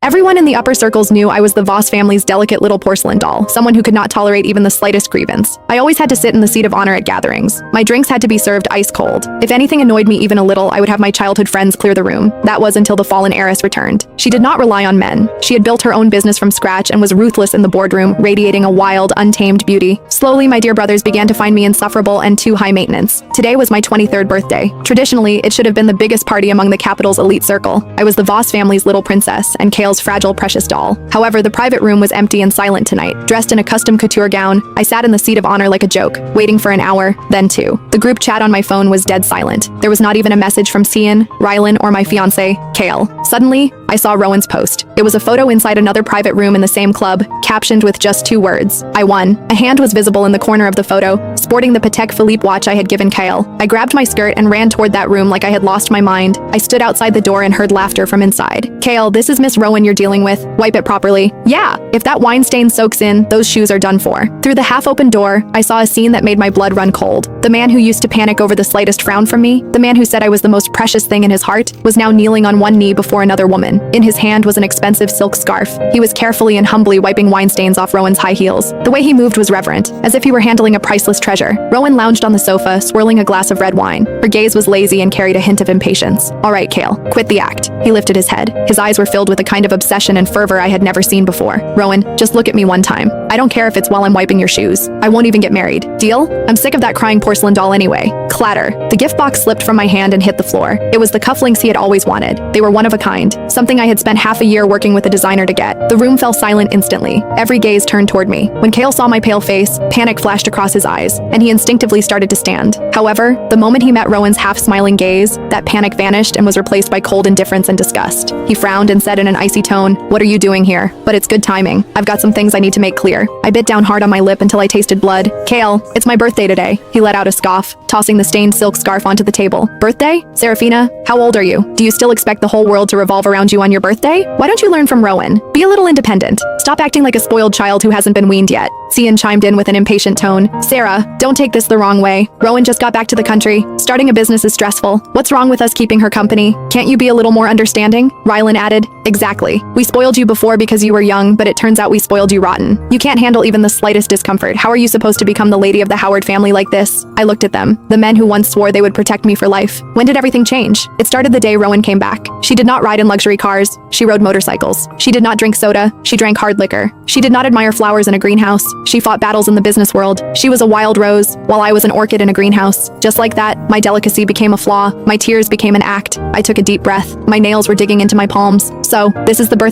Everyone in the upper circles knew I was the Voss family's delicate little porcelain doll, someone who could not tolerate even the slightest grievance. I always had to sit in the seat of honor at gatherings. My drinks had to be served ice cold. If anything annoyed me even a little, I would have my childhood friends clear the room. That was until the fallen heiress returned. She did not rely on men. She had built her own business from scratch and was ruthless in the boardroom, radiating a wild, untamed beauty. Slowly, my dear brothers began to find me insufferable and too high maintenance. Today was my 23rd birthday. Traditionally, it should have been the biggest party among the capital's elite circle. I was the Voss family's little princess and Kale's fragile, precious doll. However, the private room was empty and silent tonight. Dressed in a custom couture gown, I sat in the seat of honor like a joke, waiting for an hour, then two. The group chat on my phone was dead silent. There was not even a message from Cian, Rylan, or my fiancé, Kale. Suddenly, I saw Rowan's post. It was a photo inside another private room in the same club, captioned with just 2 words: I won. A hand was visible in the corner of the photo, sporting the Patek Philippe watch I had given Kale. I grabbed my skirt and ran toward that room like I had lost my mind. I stood outside the door and heard laughter from inside. Kale, this is Miss Rowan you're dealing with. Wipe it properly. Yeah, if that wine stain soaks in, those shoes are done for. Through the half-open door, I saw a scene that made my blood run cold. The man who used to panic over the slightest frown from me, the man who said I was the most precious thing in his heart, was now kneeling on one knee before another woman. In his hand was an expensive silk scarf. He was carefully and humbly wiping wine stains off Rowan's high heels. The way he moved was reverent, as if he were handling a priceless treasure. Rowan lounged on the sofa, swirling a glass of red wine. Her gaze was lazy and carried a hint of impatience. All right, Kale, quit the act. He lifted his head. His eyes were filled with a kind of obsession and fervor I had never seen before. Rowan, just look at me one time. I don't care if it's while I'm wiping your shoes. I won't even get married. Deal? I'm sick of that crying porcelain doll anyway. Clatter. The gift box slipped from my hand and hit the floor. It was the cufflinks he had always wanted. They were one of a kind, something I had spent half a year working with a designer to get. The room fell silent instantly. Every gaze turned toward me. When Kale saw my pale face, panic flashed across his eyes, and he instinctively started to stand. However, the moment he met Rowan's half-smiling gaze, that panic vanished and was replaced by cold indifference and disgust. He frowned and said in an icy tone, "What are you doing here? But it's good timing. I've got some things I need to make clear." I bit down hard on my lip until I tasted blood. "Kale, it's my birthday today." He let out a scoff, tossing the stained silk scarf onto the table. "Birthday? Serafina, how old are you? Do you still expect the whole world to revolve around you on your birthday? Why don't you learn from Rowan? Be a little independent. Stop acting like a spoiled child who hasn't been weaned yet." Cian chimed in with an impatient tone. "Sarah, don't take this the wrong way. Rowan just got back to the country. Starting a business is stressful. What's wrong with us keeping her company? Can't you be a little more understanding?" Rylan added. "Exactly. We spoiled you before because you were young, but it turns out we spoiled you rotten. You can't handle even the slightest discomfort. How are you supposed to become the lady of the Howard family like this?" I looked at them, the men who once swore they would protect me for life. When did everything change? It started the day Rowan came back. She did not ride in luxury cars. She rode motorcycles. She did not drink soda. She drank hard liquor. She did not admire flowers in a greenhouse. She fought battles in the business world. She was a wild rose, while I was an orchid in a greenhouse. Just like that, my delicacy became a flaw. My tears became an act. I took a deep breath. My nails were digging into my palms. "So, this is the birthday